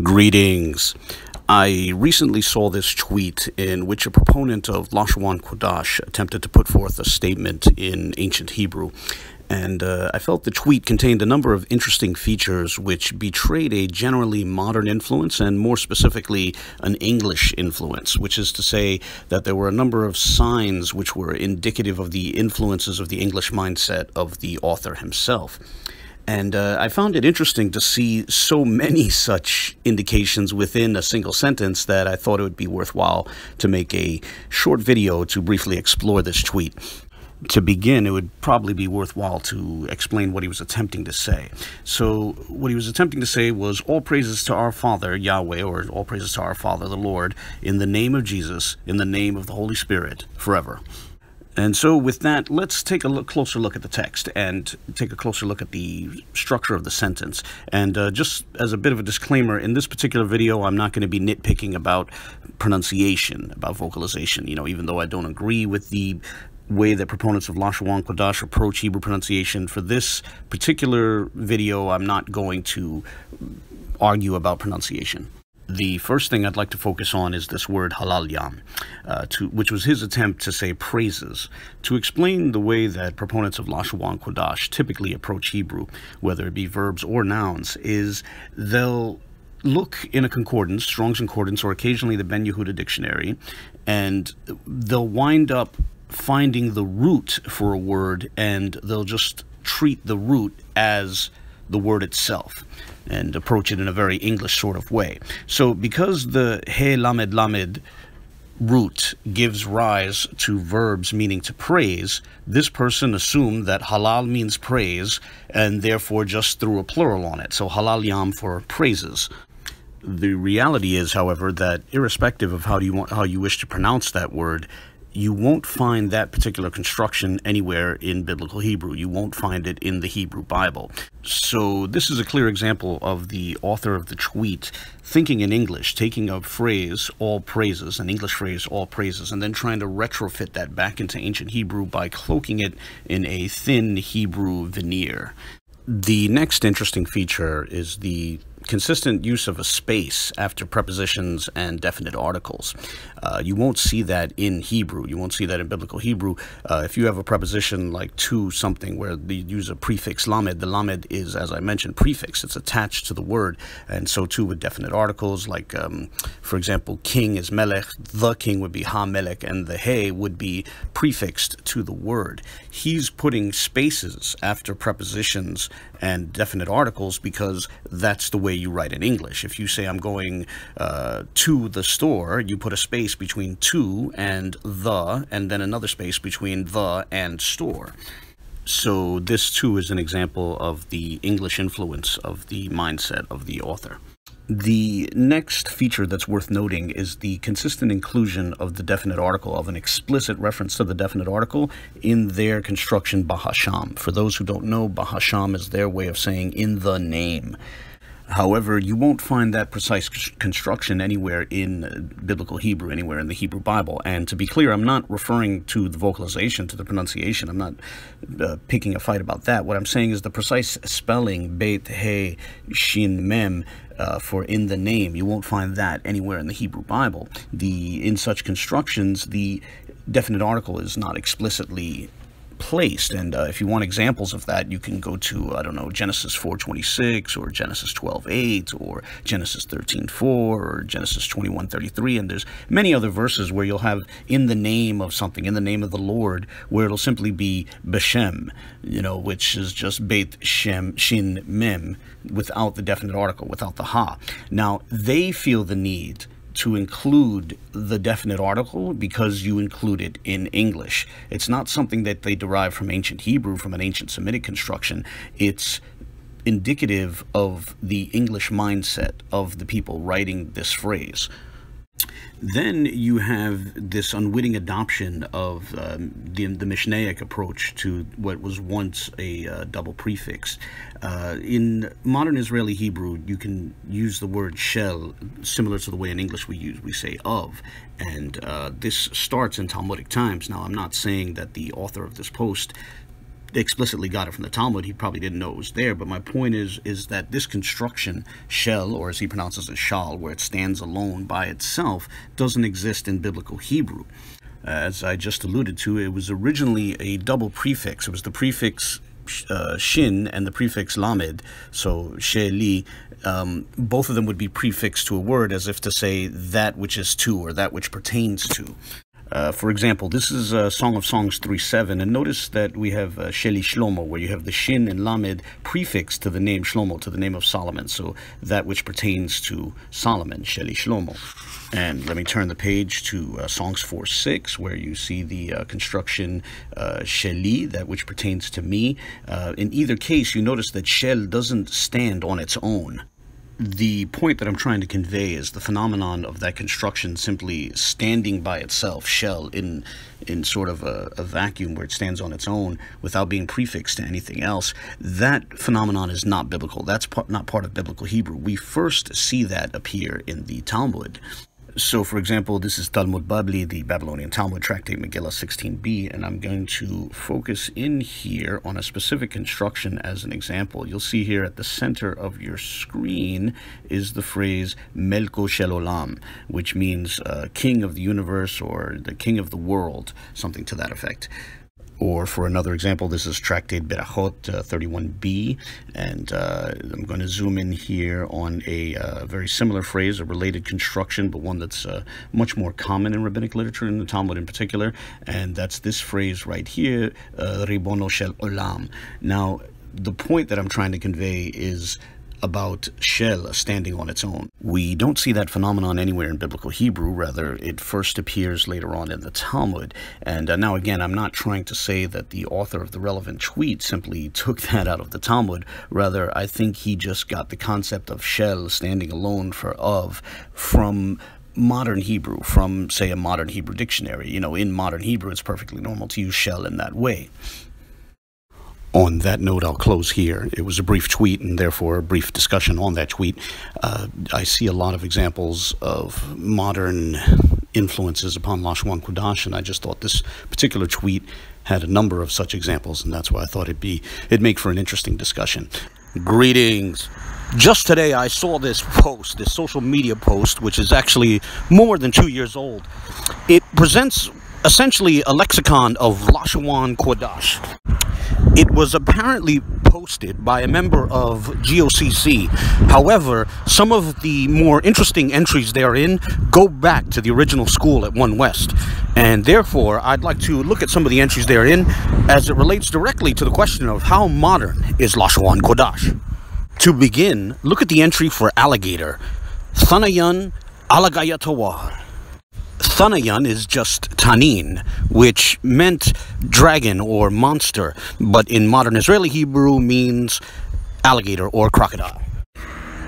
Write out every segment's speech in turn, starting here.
Greetings. I recently saw this tweet in which a proponent of Lashon Kodash attempted to put forth a statement in ancient Hebrew. And I felt the tweet contained a number of interesting features which betrayed a generally modern influence and more specifically an English influence, which is to say that there were a number of signs which were indicative of the influences of the English mindset of the author himself. And I found it interesting to see so many such indications within a single sentence that I thought it would be worthwhile to make a short video to briefly explore this tweet. To begin, it would probably be worthwhile to explain what he was attempting to say. So what he was attempting to say was, all praises to our Father, Yahweh, or all praises to our Father, the Lord, in the name of Jesus, in the name of the Holy Spirit, forever. And so with that, let's take a closer look at the text and take a closer look at the structure of the sentence. And just as a bit of a disclaimer, in this particular video, I'm not going to be nitpicking about pronunciation, about vocalization, even though I don't agree with the way that proponents of Lashon Kodash approach Hebrew pronunciation. For this particular video, I'm not going to argue about pronunciation. The first thing I'd like to focus on is this word halal yam, which was his attempt to say praises. To explain the way that proponents of Lashon Kodash typically approach Hebrew, whether it be verbs or nouns, is they'll look in a concordance, Strong's Concordance, or occasionally the Ben Yehuda Dictionary, and they'll wind up finding the root for a word, and they'll just treat the root as the word itself and approach it in a very English sort of way. So because the he lamed lamed root gives rise to verbs meaning to praise, this person assumed that halal means praise and therefore just threw a plural on it. So halal yam for praises. The reality is, however, that irrespective of how you wish to pronounce that word, you won't find that particular construction anywhere in biblical Hebrew. You won't find it in the Hebrew Bible. So this is a clear example of the author of the tweet thinking in English, taking a phrase, all praises, an English phrase, all praises, and then trying to retrofit that back into ancient Hebrew by cloaking it in a thin Hebrew veneer. The next interesting feature is the consistent use of a space after prepositions and definite articles. You won't see that in Hebrew. You won't see that in biblical Hebrew. If you have a preposition like to something where they use a prefix lamed, the lamed is, as I mentioned, prefix. It's attached to the word. And so too with definite articles, like, for example, king is melech, the king would be ha-melech, and the he would be prefixed to the word. He's putting spaces after prepositions and definite articles because that's the way you write in English. If you say I'm going to the store, you put a space between to and the, and then another space between the and store. So this too is an example of the English influence of the mindset of the author. The next feature that's worth noting is the consistent inclusion of the definite article, of an explicit reference to the definite article in their construction bahasham. For those who don't know, bahasham is their way of saying in the name. However, you won't find that precise construction anywhere in biblical Hebrew, anywhere in the Hebrew Bible. And to be clear, I'm not referring to the vocalization, to the pronunciation. I'm not picking a fight about that. What I'm saying is the precise spelling, beit, he, shin, mem, for in the name. You won't find that anywhere in the Hebrew Bible. In such constructions, the definite article is not explicitly placed, and if you want examples of that, you can go to, I don't know, Genesis 4:26 or Genesis 12:8 or Genesis 13:4 or Genesis 21:33, and there's many other verses where you'll have in the name of something, in the name of the Lord, where it'll simply be Beshem, which is just Beit Shem Shin Mem, without the definite article, without the ha. Now they feel the need to include the definite article because you include it in English. It's not something that they derive from ancient Hebrew, from an ancient Semitic construction. It's indicative of the English mindset of the people writing this phrase. Then you have this unwitting adoption of the Mishnaic approach to what was once a double prefix. In modern Israeli Hebrew, you can use the word shel similar to the way in English we say of, and this starts in Talmudic times. Now, I'm not saying that the author of this post explicitly got it from the Talmud. He probably didn't know it was there, but my point is that this construction, shel, or as he pronounces it, shal, where it stands alone by itself, doesn't exist in biblical Hebrew. As I just alluded to, it was originally a double prefix. It was the prefix shin and the prefix lamed, so sheli. Both of them would be prefixed to a word as if to say that which is to, or that which pertains to. For example, this is Song of Songs 3:7, and notice that we have Sheli Shlomo, where you have the Shin and Lamed prefixed to the name Shlomo, to the name of Solomon, so that which pertains to Solomon, Sheli Shlomo. And let me turn the page to Songs 4:6, where you see the construction Sheli, that which pertains to me. In either case, you notice that Shel doesn't stand on its own. The point that I'm trying to convey is the phenomenon of that construction simply standing by itself, shel, in sort of a vacuum where it stands on its own without being prefixed to anything else. That phenomenon is not biblical. That's not part of biblical Hebrew. We first see that appear in the Talmud. So, for example, this is Talmud Babli, the Babylonian Talmud tractate Megillah 16b, and I'm going to focus in here on a specific construction as an example. You'll see here at the center of your screen is the phrase Melko Shel Olam, which means king of the universe or the king of the world, something to that effect. Or for another example, this is Tractate Berachot 31b, and I'm going to zoom in here on a very similar phrase, a related construction, but one that's much more common in rabbinic literature, in the Talmud in particular, and that's this phrase right here, Ribono Shel Olam. Now, the point that I'm trying to convey is about shel standing on its own. We don't see that phenomenon anywhere in biblical Hebrew. Rather, it first appears later on in the Talmud. And now again, I'm not trying to say that the author of the relevant tweet simply took that out of the Talmud. Rather, I think he just got the concept of shel standing alone from modern Hebrew, from, say, a modern Hebrew dictionary. You know, in modern Hebrew, it's perfectly normal to use shel in that way. On that note, I'll close here. It was a brief tweet and therefore a brief discussion on that tweet. I see a lot of examples of modern influences upon Lashon Kodash, and I just thought this particular tweet had a number of such examples, and that's why I thought it'd make for an interesting discussion. Greetings. Just today I saw this post, this social media post, which is actually more than 2 years old. It presents essentially a lexicon of Lashon Kodash. It was apparently posted by a member of GOCC. However, some of the more interesting entries therein go back to the original school at One West. And therefore, I'd like to look at some of the entries therein as it relates directly to the question of how modern is Lashon Kodash. To begin, look at the entry for alligator. Thanayan alagayatawar. Thanayan is just tanin, which meant dragon or monster, but in modern Israeli Hebrew means alligator or crocodile.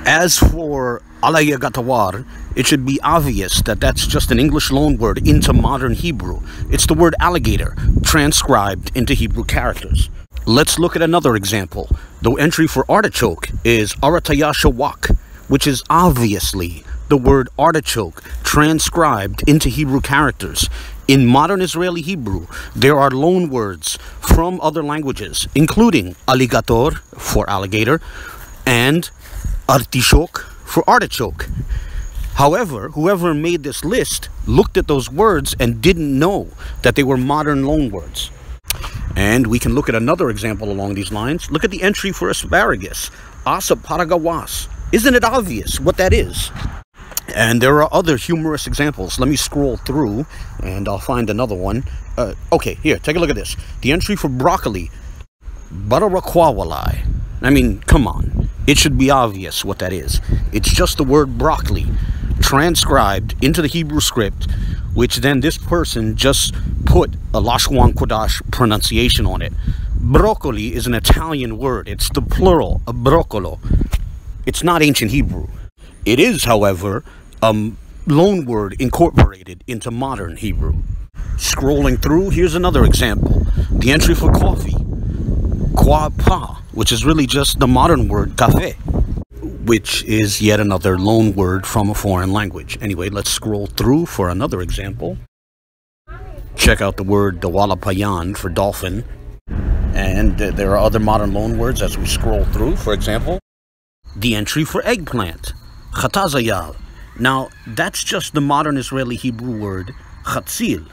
As for alayagatawar, it should be obvious that that's just an English loanword into modern Hebrew. It's the word alligator, transcribed into Hebrew characters. Let's look at another example. The entry for artichoke is aratayashawak, which is obviously the word artichoke transcribed into Hebrew characters. In modern Israeli Hebrew, there are loan words from other languages, including alligator for alligator and artichoke for artichoke. However, whoever made this list looked at those words and didn't know that they were modern loan words. And we can look at another example along these lines. Look at the entry for asparagus, asa paragawas. Isn't it obvious what that is? And there are other humorous examples. Let me scroll through and I'll find another one. Okay, here, take a look at this. The entry for broccoli, Bararakwawalai. I mean, come on. It should be obvious what that is. It's just the word broccoli transcribed into the Hebrew script, which then this person just put a Lashon Kodash pronunciation on it. Broccoli is an Italian word. It's the plural, a broccolo. It's not ancient Hebrew. It is, however, a loan word incorporated into modern Hebrew. Scrolling through, here's another example. The entry for coffee, kwapa, which is really just the modern word café, which is yet another loan word from a foreign language. Anyway, let's scroll through for another example. Check out the word dawalapayan for dolphin. And And there are other modern loanwords as we scroll through. For example, the entry for eggplant, chatazayal. Now, that's just the modern Israeli Hebrew word chatzil.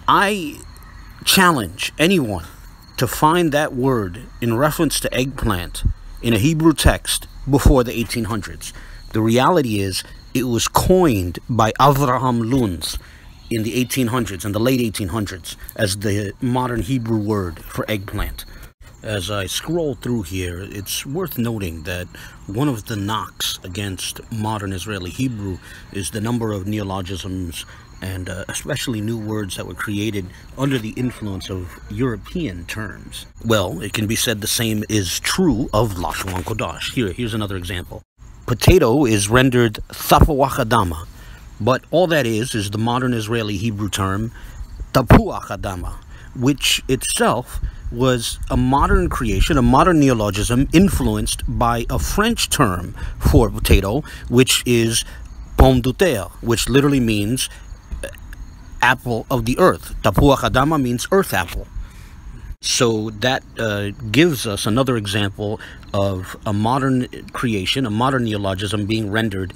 I challenge anyone to find that word in reference to eggplant in a Hebrew text before the 1800s. The reality is, it was coined by Avraham Lunz in the 1800s, in the late 1800s, as the modern Hebrew word for eggplant. As I scroll through here, it's worth noting that one of the knocks against modern Israeli Hebrew is the number of neologisms and especially new words that were created under the influence of European terms. Well, it can be said the same is true of Lashon Kodash. Here's another example. Potato is rendered Thapuach Adama, but all that is the modern Israeli Hebrew term Tapuach Adama, which itself was a modern creation, a modern neologism influenced by a French term for potato, which is pomme de terre, which literally means apple of the earth. Tapuach Adama means earth apple. So that gives us another example of a modern creation, a modern neologism being rendered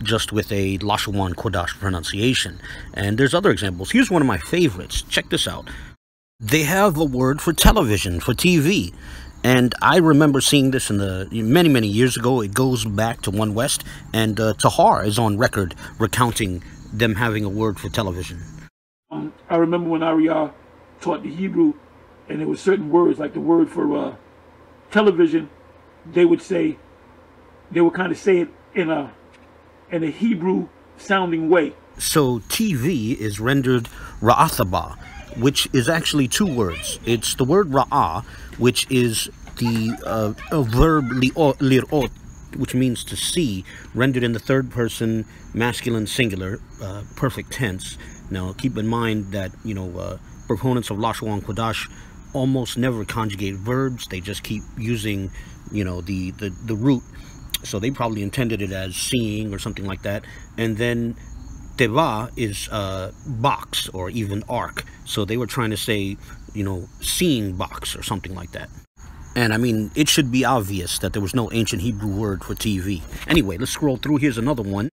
just with a Lashon Kodash pronunciation. And there's other examples. Here's one of my favorites. Check this out. They have a word for television, for TV. And I remember seeing this in the many years ago. It goes back to One West, and Tahar is on record recounting them having a word for television. I remember when Ariel taught the Hebrew, and there were certain words, like the word for television, they would kind of say it in a Hebrew sounding way. So TV is rendered ra'athaba, which is actually two words. It's the word ra'ah, which is the verb lir'ot, which means to see, rendered in the third person masculine singular, perfect tense. Now, keep in mind that, proponents of Lashon Kodash almost never conjugate verbs. They just keep using, the root. So they probably intended it as seeing or something like that. And then teva is box or even ark. So they were trying to say, seeing box or something like that. And I mean, it should be obvious that there was no ancient Hebrew word for TV. Anyway, let's scroll through. Here's another one.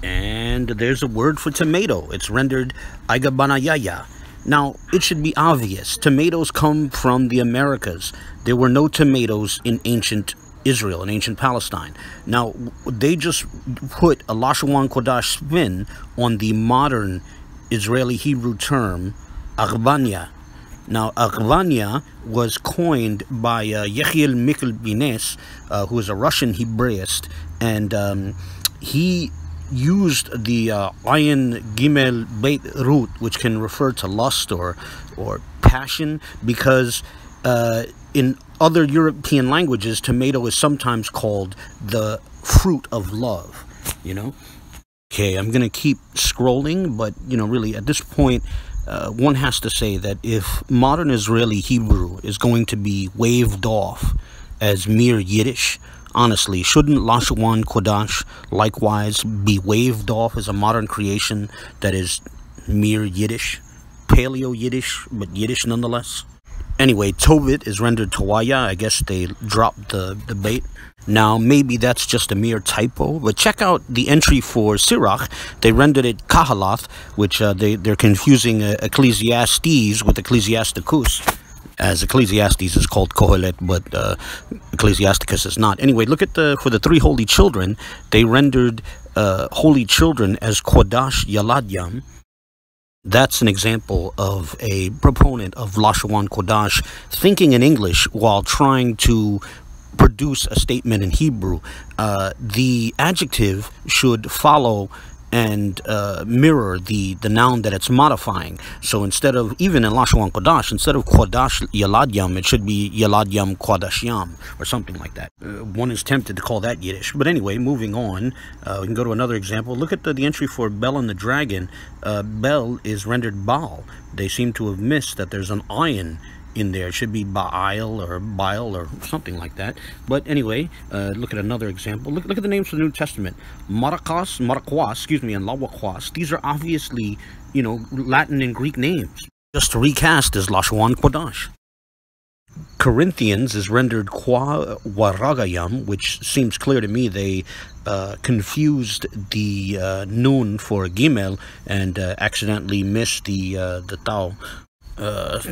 And there's a word for tomato. It's rendered aigabanayaya. Now, it should be obvious. Tomatoes come from the Americas. There were no tomatoes in ancient Israel, in ancient Palestine. Now, they just put a Lashon Kodash spin on the modern Israeli Hebrew term, agbanya. Now, agbanya was coined by Yechiel Mikl Bines, who is a Russian Hebraist, and he used the ayin gimel beit root, which can refer to lust or passion, because in other European languages, tomato is sometimes called the fruit of love, Okay, I'm going to keep scrolling, but, really, at this point, one has to say that if modern Israeli Hebrew is going to be waved off as mere Yiddish, honestly, shouldn't Lashon Kodash likewise be waved off as a modern creation that is mere Yiddish? Paleo-Yiddish, but Yiddish nonetheless? Anyway, Tobit is rendered Tawaya. I guess they dropped the bait. Now, maybe that's just a mere typo, but check out the entry for Sirach. They rendered it Kahalath, which they're confusing Ecclesiastes with Ecclesiasticus, as Ecclesiastes is called Kohelet, but Ecclesiasticus is not. Anyway, look at for the three holy children, they rendered holy children as Kodash Yaladyam. That's an example of a proponent of Lashon Kodash thinking in English while trying to produce a statement in Hebrew. The adjective should follow and mirror the noun that it's modifying. So instead of, even in Lashon Kodash, instead of Kodash Yaladyam, it should be Yaladyam Kodashyam, or something like that. One is tempted to call that Yiddish. But anyway, moving on, we can go to another example. Look at the entry for Bel and the Dragon. Bel is rendered Baal. They seem to have missed that there's an ayin in there. It should be Baal or Baal or something like that. But anyway, look at another example. Look at the names for the New Testament. Maracas, and Lawakwas. These are obviously, Latin and Greek names. Just to recast as Lashon Kodash. Corinthians is rendered Kwa Waragayam, which seems clear to me they confused the nun for Gimel and accidentally missed the Tau.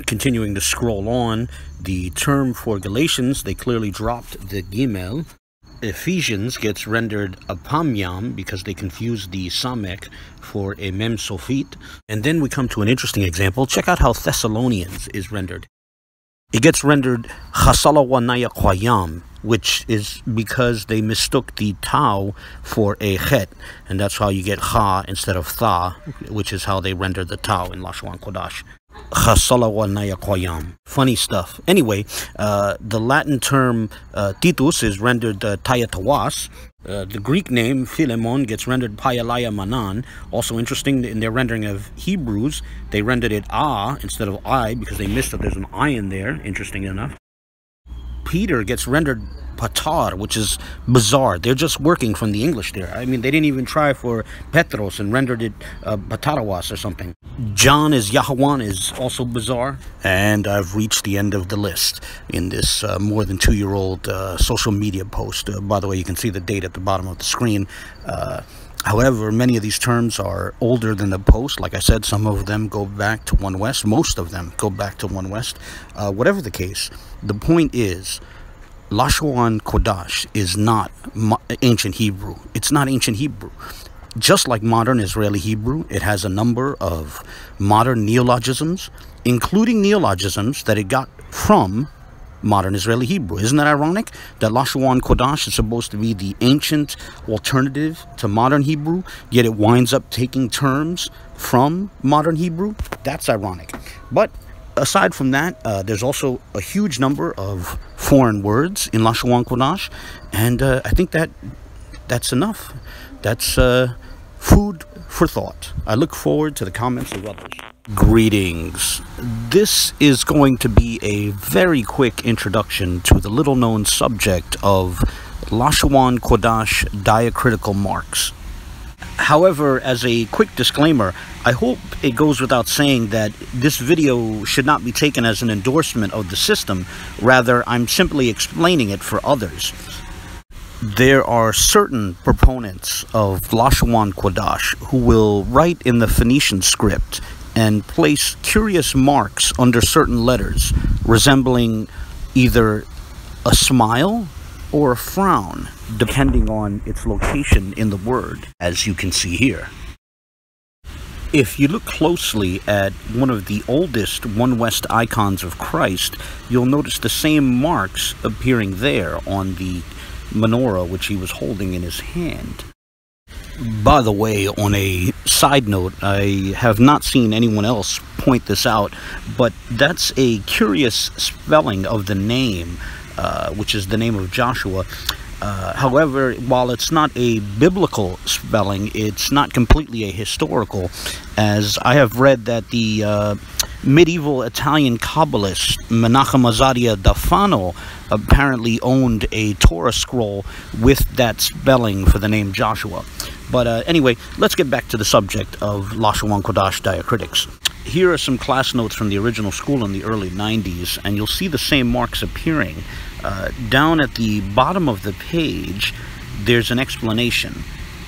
Continuing to scroll on, the term for Galatians, they clearly dropped the Gimel. Ephesians gets rendered Apamyam because they confused the Samek for a Mem Sofit. And then we come to an interesting example. Check out how Thessalonians is rendered. It gets rendered Chasalawanaya Kwayam, which is because they mistook the Tau for a Chet, and that's how you get Cha instead of Tha, which is how they rendered the Tau in Lashon Kodash. Chasalawanaya Kwayam. Funny stuff. Anyway, the Latin term Titus is rendered Tayatawas. The Greek name Philemon gets rendered Payalaya Manan. Also interesting, in their rendering of Hebrews, they rendered it instead of I because they missed that there's an I in there, interesting enough. Peter gets rendered Patar, which is bizarre. They're just working from the English there. I mean, they didn't even try for Petros and rendered it Patarawas or something. John is Yahawan is also bizarre. And I've reached the end of the list in this more than 2-year-old social media post. By the way, you can see the date at the bottom of the screen. However, many of these terms are older than the post. Like I said, some of them go back to 1 West. Most of them go back to 1 West. Whatever the case, the point is, Lashon Kodash is not ancient Hebrew. It's not ancient Hebrew. Just like modern Israeli Hebrew, it has a number of modern neologisms, including neologisms that it got from modern Israeli Hebrew. Isn't that ironic? That Lashon Kodash is supposed to be the ancient alternative to modern Hebrew, yet it winds up taking terms from modern Hebrew? That's ironic. But aside from that, there's also a huge number of foreign words in Lashon Kodash, and I think that's enough. That's food for thought. I look forward to the comments of others. Greetings. This is going to be a very quick introduction to the little-known subject of Lashon Kodash diacritical marks. However, as a quick disclaimer, I hope it goes without saying that this video should not be taken as an endorsement of the system. Rather, I'm simply explaining it for others. There are certain proponents of Lashon Kodash who will write in the Phoenician script and place curious marks under certain letters, resembling either a smile or a frown, depending on its location in the word, as you can see here. If you look closely at one of the oldest 1 West icons of Christ, you'll notice the same marks appearing there on the menorah which he was holding in his hand. By the way, on a side note, I have not seen anyone else point this out, but that's a curious spelling of the name, which is the name of Joshua. However, while it's not a biblical spelling, it's not completely a historical, as I have read that the medieval Italian Kabbalist Menachem Azadia da Fano apparently owned a Torah scroll with that spelling for the name Joshua. But anyway, let's get back to the subject of Lashon Kodash diacritics. Here are some class notes from the original school in the early 90s, and you'll see the same marks appearing. Down at the bottom of the page, there's an explanation,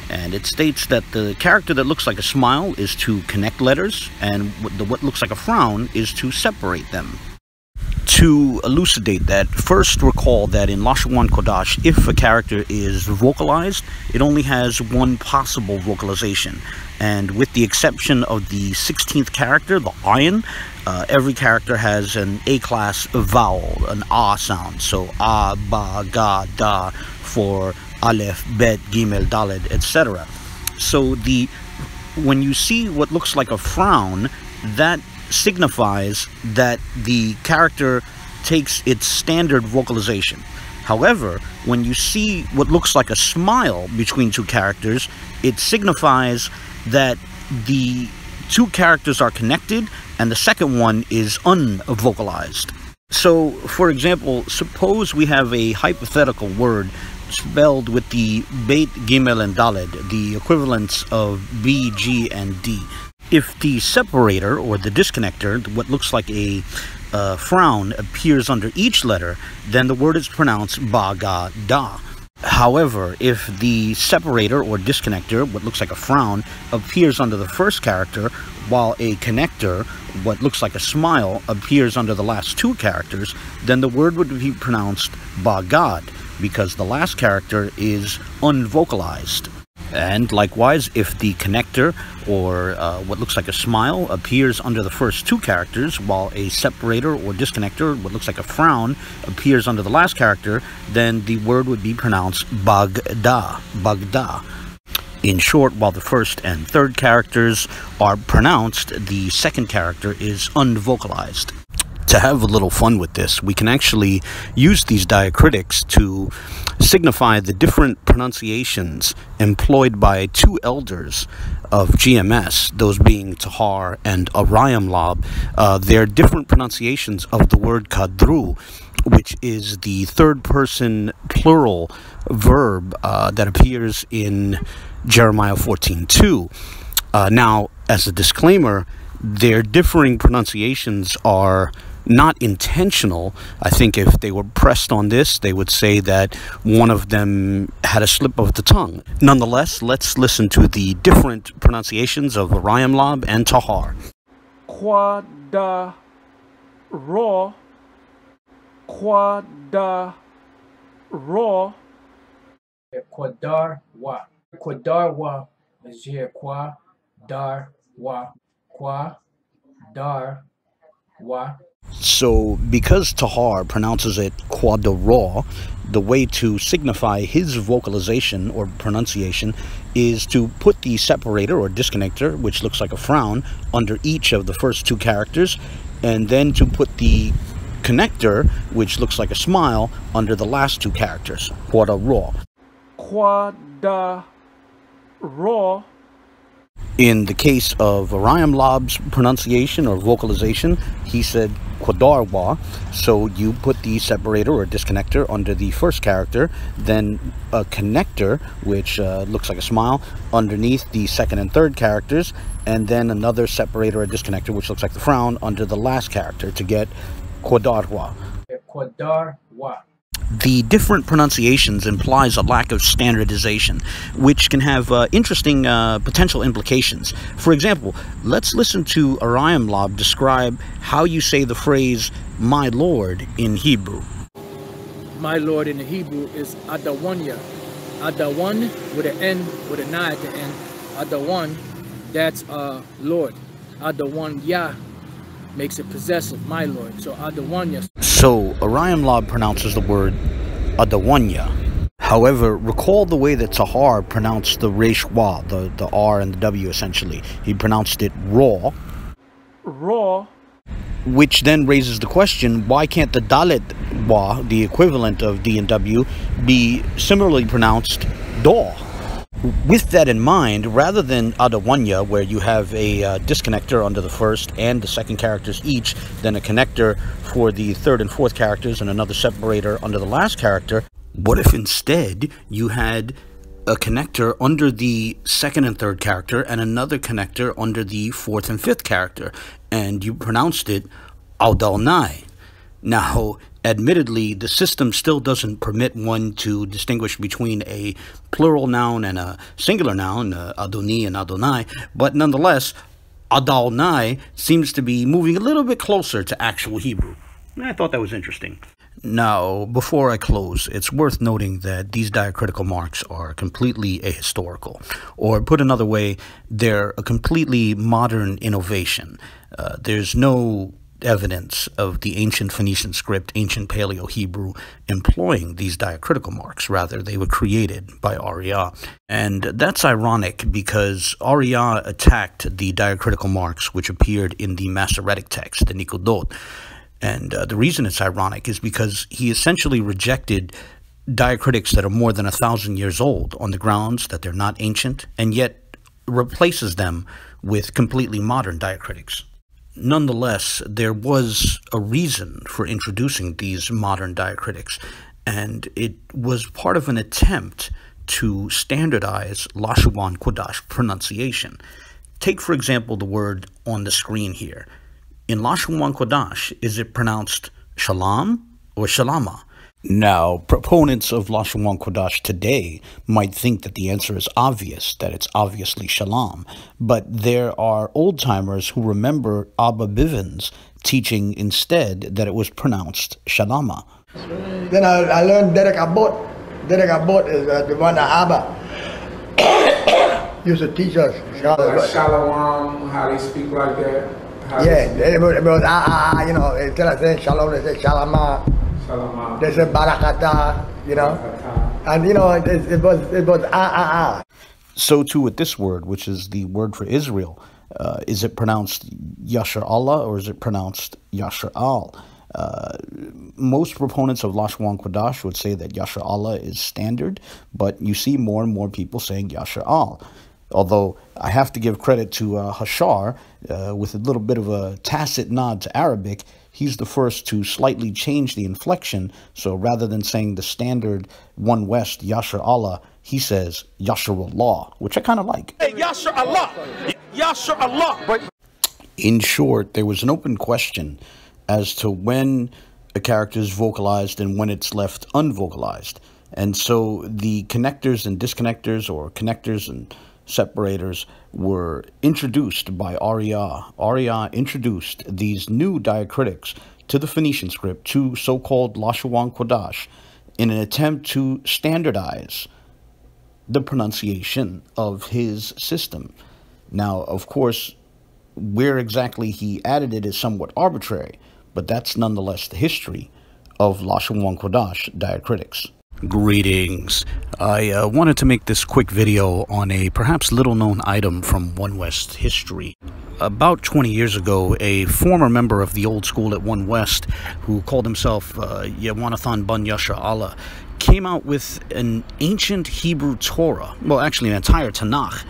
and it states that the character that looks like a smile is to connect letters, and what looks like a frown is to separate them. To elucidate that, first recall that in Lashon Kodash, if a character is vocalized, it only has one possible vocalization. And with the exception of the 16th character, the ayin, every character has an A-class vowel, an ah sound. So ah, ba, ga, da for aleph, bet, gimel, dalet, etc. So when you see what looks like a frown, that signifies that the character takes its standard vocalization. However, when you see what looks like a smile between two characters, it signifies that the two characters are connected and the second one is unvocalized. So, for example, suppose we have a hypothetical word spelled with the Beit, Gimel, and Daled, the equivalents of B, G, and D. If the separator, or the disconnector, what looks like a frown appears under each letter, then the word is pronounced ba-ga-da. However, if the separator or disconnector, what looks like a frown, appears under the first character, while a connector, what looks like a smile, appears under the last two characters, then the word would be pronounced ba-gad, because the last character is unvocalized. And likewise, if the connector, or what looks like a smile, appears under the first two characters, while a separator or disconnector, what looks like a frown, appears under the last character, then the word would be pronounced bagda, bagda. In short, while the first and third characters are pronounced, the second character is unvocalized. To have a little fun with this, we can actually use these diacritics to signify the different pronunciations employed by two elders of GMS, those being Tahar and Arayam Lab. Their different pronunciations of the word kadru, which is the third person plural verb that appears in Jeremiah 14:2. Now, as a disclaimer, their differing pronunciations are not intentional. I think if they were pressed on this, they would say that one of them had a slip of the tongue. Nonetheless, let's listen to the different pronunciations of Arayam Lab and Tahar. Quada raw, quada raw, quadar wa is here qua dar wa dar wa. So, because Tahar pronounces it quadra, the way to signify his vocalization or pronunciation is to put the separator or disconnector, which looks like a frown, under each of the first two characters, and then to put the connector, which looks like a smile, under the last two characters, quadra. Quada raw. In the case of Arayam Lab's pronunciation or vocalization, he said quadarwa, so you put the separator or disconnector under the first character, then a connector, which looks like a smile, underneath the second and third characters, and then another separator or disconnector, which looks like the frown, under the last character to get quadarwa. Quadarwa. The different pronunciations implies a lack of standardization, which can have interesting potential implications. For example, let's listen to Arayam Lab describe how you say the phrase, my Lord, in Hebrew. My Lord in the Hebrew is Adawanya. Adawan with an N, with an I at the end. Adawan, that's Lord. Adawan Yah makes it possessive, my Lord. So Adawanya. So Arayam Lab pronounces the word Adawanya. However, recall the way that Tahar pronounced the Resh Wa, the R and the W essentially. He pronounced it raw. Raw. Which then raises the question, why can't the Dalet Wa, the equivalent of D and W, be similarly pronounced Daw? With that in mind, rather than Adawanya, where you have a disconnector under the first and the second characters each, then a connector for the third and fourth characters, and another separator under the last character, what if instead you had a connector under the second and third character and another connector under the fourth and fifth character, and you pronounced it Audalnai? Now, admittedly, the system still doesn't permit one to distinguish between a plural noun and a singular noun, Adoni and Adonai, but nonetheless, Adonai seems to be moving a little bit closer to actual Hebrew. I thought that was interesting. Now, before I close, it's worth noting that these diacritical marks are completely ahistorical, or put another way, they're a completely modern innovation. There's no evidence of the ancient Phoenician script, ancient Paleo-Hebrew, employing these diacritical marks. Rather, they were created by Arya. And that's ironic because Arya attacked the diacritical marks which appeared in the Masoretic text, the Nikodot. And the reason it's ironic is because he essentially rejected diacritics that are more than 1,000 years old on the grounds that they're not ancient, and yet replaces them with completely modern diacritics. Nonetheless, there was a reason for introducing these modern diacritics, and it was part of an attempt to standardize Lashawan Kodash pronunciation. Take, for example, the word on the screen here. In Lashon Kodash, is it pronounced Shalom or Shalama? Now, proponents of Lashon Kodash today might think that the answer is obvious, that it's obviously Shalom, but there are old-timers who remember Abba Bivens teaching instead that it was pronounced Shalama. Then I learned Derek Abbott. Derek Abbott is the one that Abba used to teach us. Shalom, how they speak like that. Yeah, it was you know, instead of saying Shalom, they say Shalama. Shalom. They said Barakata, you know. And you know, it was. So too with this word, which is the word for Israel. Is it pronounced Yashar Allah or is it pronounced Yashar Al? Most proponents of Lashon Kodash would say that Yashar Allah is standard, but you see more and more people saying Yashar Al. Although I have to give credit to Hashar, with a little bit of a tacit nod to Arabic, he's the first to slightly change the inflection. So rather than saying the standard One West, Yashar Allah, he says Yashar Allah, which I kind of like. Hey, Yashar Allah! Yashar Allah! In short, there was an open question as to when a character is vocalized and when it's left unvocalized. And so the connectors and disconnectors, or connectors and separators, were introduced by Arya. Arya introduced these new diacritics to the Phoenician script, to so-called Lashon Kodash, in an attempt to standardize the pronunciation of his system. Now, of course, where exactly he added it is somewhat arbitrary, but that's nonetheless the history of Lashon Kodash diacritics. Greetings. I wanted to make this quick video on a perhaps little-known item from One West history. About 20 years ago, a former member of the old school at One West, who called himself Yawanathan Ban Yashar Allah, came out with an ancient Hebrew Torah, well, actually an entire Tanakh.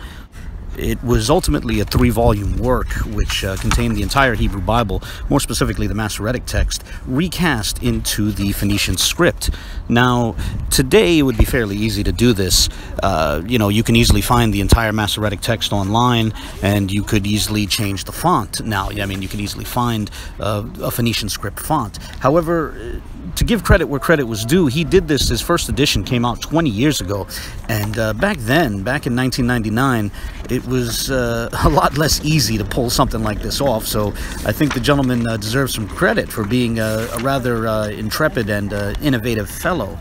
It was ultimately a 3-volume work which contained the entire Hebrew Bible, more specifically the Masoretic text, recast into the Phoenician script. Now, today it would be fairly easy to do this. You know, you can easily find the entire Masoretic text online, and you could easily change the font. Now, I mean, you could easily find a Phoenician script font. However, to give credit where credit was due, he did this. His first edition came out 20 years ago, and back then, back in 1999, it was a lot less easy to pull something like this off. So I think the gentleman deserves some credit for being a rather intrepid and innovative fellow.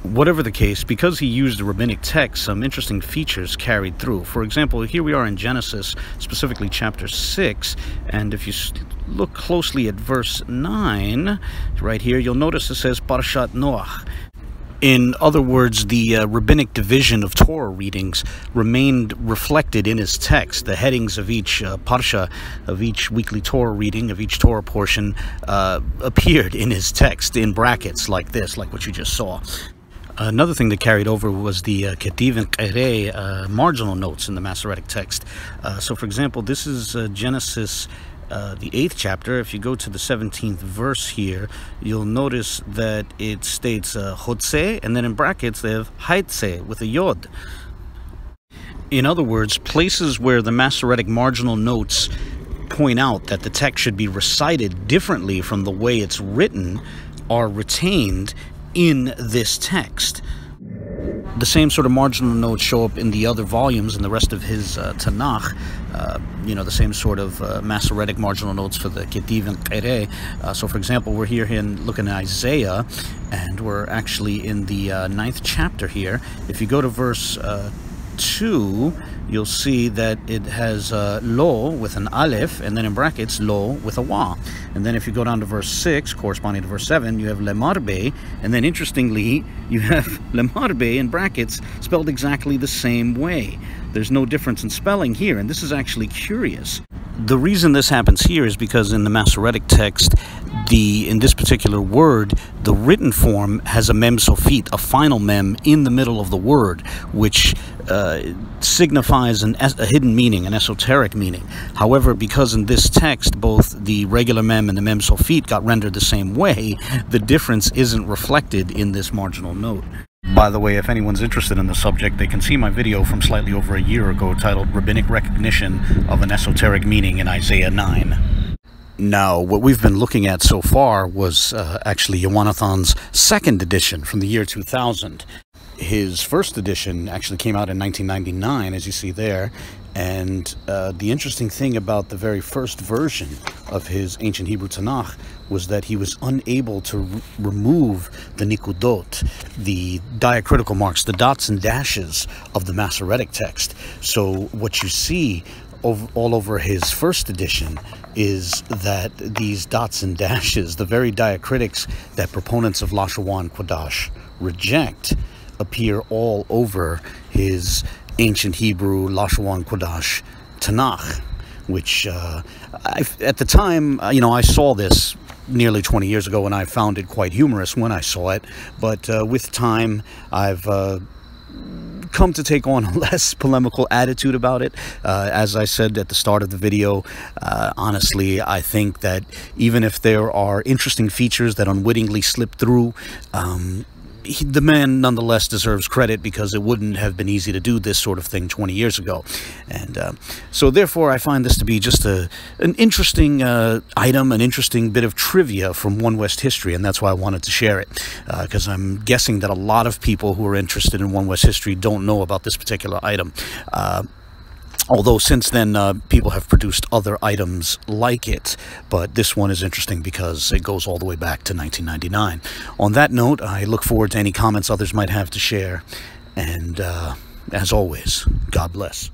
Whatever the case, because he used the rabbinic text, some interesting features carried through. For example, here we are in Genesis, specifically chapter 6, and if you look closely at verse 9, right here, you'll notice it says Parshat Noach. In other words, the rabbinic division of Torah readings remained reflected in his text. The headings of each parsha, of each weekly Torah reading, of each Torah portion, appeared in his text in brackets like this, like what you just saw. Another thing that carried over was the Ketiv and Qere marginal notes in the Masoretic text. So, for example, this is Genesis, the 8th chapter. If you go to the 17th verse here, you'll notice that it states Hotse, and then in brackets they have Haitse with a Yod. In other words, places where the Masoretic marginal notes point out that the text should be recited differently from the way it's written are retained in this text. The same sort of marginal notes show up in the other volumes and the rest of his Tanakh. You know, the same sort of Masoretic marginal notes for the Ketiv and Qere. So, for example, we're here looking at Isaiah, and we're actually in the 9th chapter here. If you go to verse 2, you'll see that it has lo with an aleph, and then in brackets lo with a wa. And then if you go down to verse 6, corresponding to verse 7, you have lemarbe, and then interestingly you have lemarbe in brackets spelled exactly the same way. There's no difference in spelling here, and this is actually curious. The reason this happens here is because in the Masoretic text, in this particular word, the written form has a mem sofit, a final mem in the middle of the word, which signifies a hidden meaning, an esoteric meaning. However, because in this text both the regular mem and the mem sofit got rendered the same way, the difference isn't reflected in this marginal note. By the way, if anyone's interested in the subject, they can see my video from slightly over a year ago titled Rabbinic Recognition of an Esoteric Meaning in Isaiah 9. Now, what we've been looking at so far was actually Yowanathan's second edition from the year 2000. His first edition actually came out in 1999, as you see there. And the interesting thing about the very first version of his Ancient Hebrew Tanakh was that he was unable to remove the nikudot, the diacritical marks, the dots and dashes of the Masoretic text. So what you see all over his first edition is that these dots and dashes, the very diacritics that proponents of Lashawan Kodash reject, appear all over his Ancient Hebrew Lashawan Kodash Tanakh, which at the time, I saw this nearly 20 years ago, and I found it quite humorous when I saw it. But with time, I've come to take on a less polemical attitude about it. As I said at the start of the video, honestly, I think that even if there are interesting features that unwittingly slip through, the man nonetheless deserves credit, because it wouldn't have been easy to do this sort of thing 20 years ago. And so therefore I find this to be just an interesting item, an interesting bit of trivia from One West history, and that's why I wanted to share it, because I'm guessing that a lot of people who are interested in One West history don't know about this particular item. Although since then, people have produced other items like it, but this one is interesting because it goes all the way back to 1999. On that note, I look forward to any comments others might have to share, and as always, God bless.